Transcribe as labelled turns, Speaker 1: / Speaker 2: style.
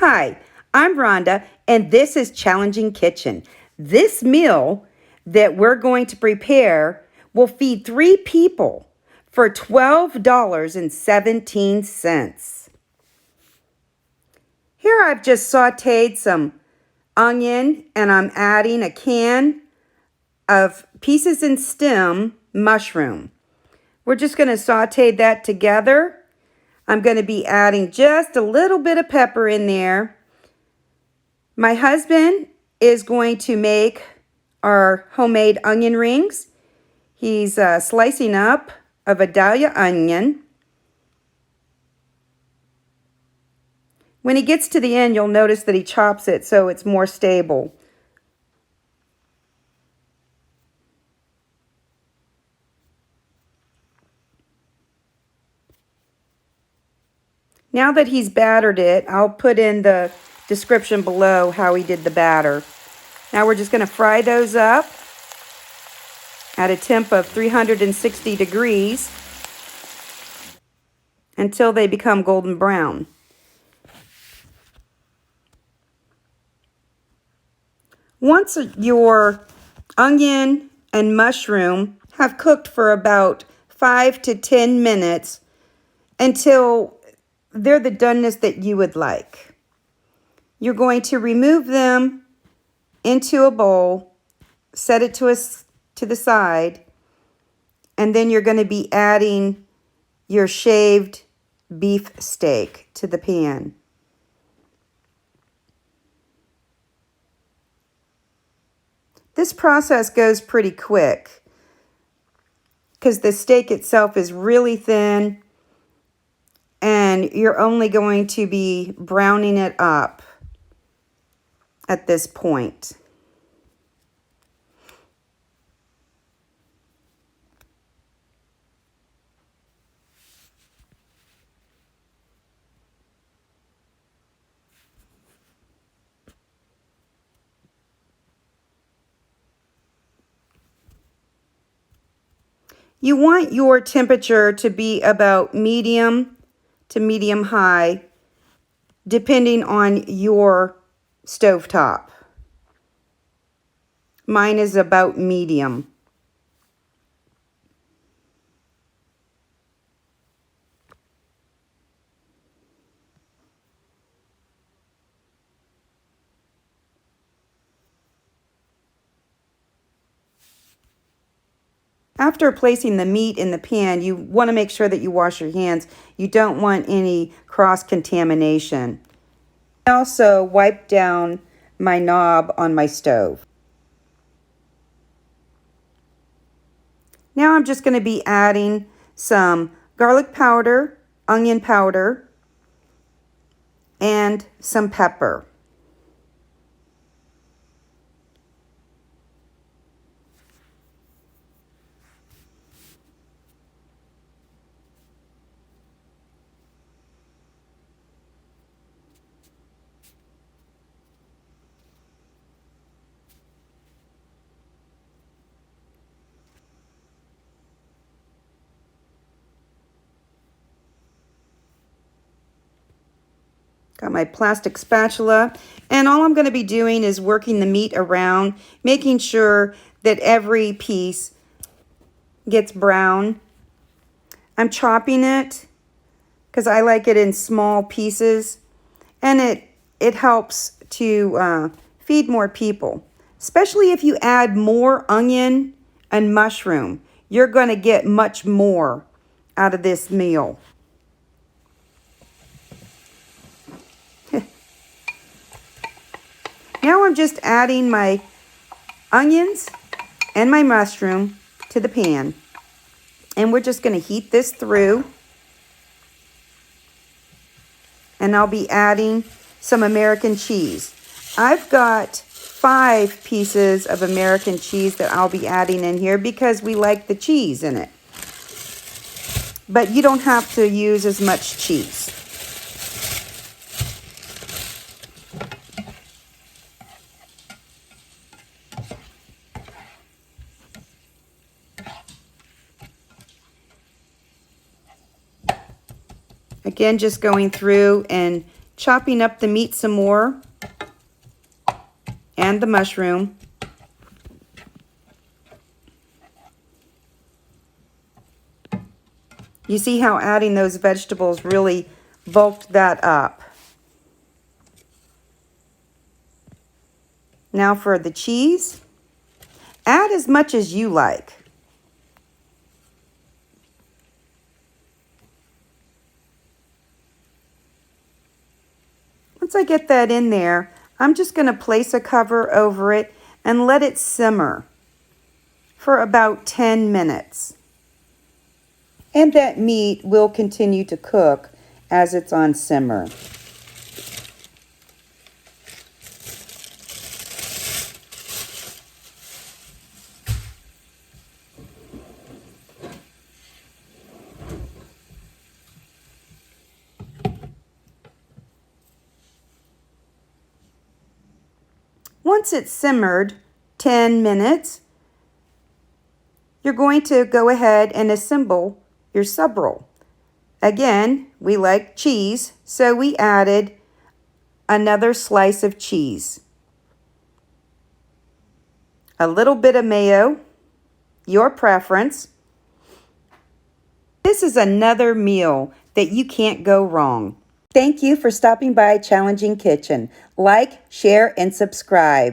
Speaker 1: Hi, I'm Rhonda, and this is Challenging Kitchen. This meal that we're going to prepare will feed 3 people for $12.17. Here I've just sauteed some onion, and I'm adding a can of pieces and stem mushroom. We're just going to saute that together. I'm going to be adding just a little bit of pepper in there. My husband is going to make our homemade onion rings. He's slicing up a Vidalia onion. When he gets to the end, you'll notice that he chops it so it's more stable. Now that he's battered it, I'll put in the description below how he did the batter. Now we're just going to fry those up at a temp of 360 degrees until they become golden brown. Once your onion and mushroom have cooked for about 5 to 10 minutes until they're the doneness that you would like, you're going to remove them into a bowl, set it to the side, and then you're going to be adding your shaved beef steak to the pan. This process goes pretty quick because the steak itself is really thin and you're only going to be browning it up at this point. You want your temperature to be about medium to medium high, depending on your stovetop. Mine is about medium. After placing the meat in the pan, you want to make sure that you wash your hands. You don't want any cross-contamination. I also wipe down my knob on my stove. Now I'm just going to be adding some garlic powder, onion powder, and some pepper. Got my plastic spatula, and all I'm going to be doing is working the meat around, making sure that every piece gets brown. I'm chopping it because I like it in small pieces, and it helps to feed more people. Especially if you add more onion and mushroom, you're going to get much more out of this meal. Now I'm just adding my onions and my mushroom to the pan. And we're just going to heat this through. And I'll be adding some American cheese. I've got 5 pieces of American cheese that I'll be adding in here because we like the cheese in it. But you don't have to use as much cheese. Again, just going through and chopping up the meat some more and the mushroom. You see how adding those vegetables really bulked that up. Now for the cheese, add as much as you like. Once I get that in there, I'm just going to place a cover over it and let it simmer for about 10 minutes. And that meat will continue to cook as it's on simmer. Once it's simmered 10 minutes, you're going to go ahead and assemble your sub roll. Again, we like cheese, so we added another slice of cheese, a little bit of mayo, your preference. This is another meal that you can't go wrong. Thank you for stopping by Challenging Kitchen. Like, share, and subscribe.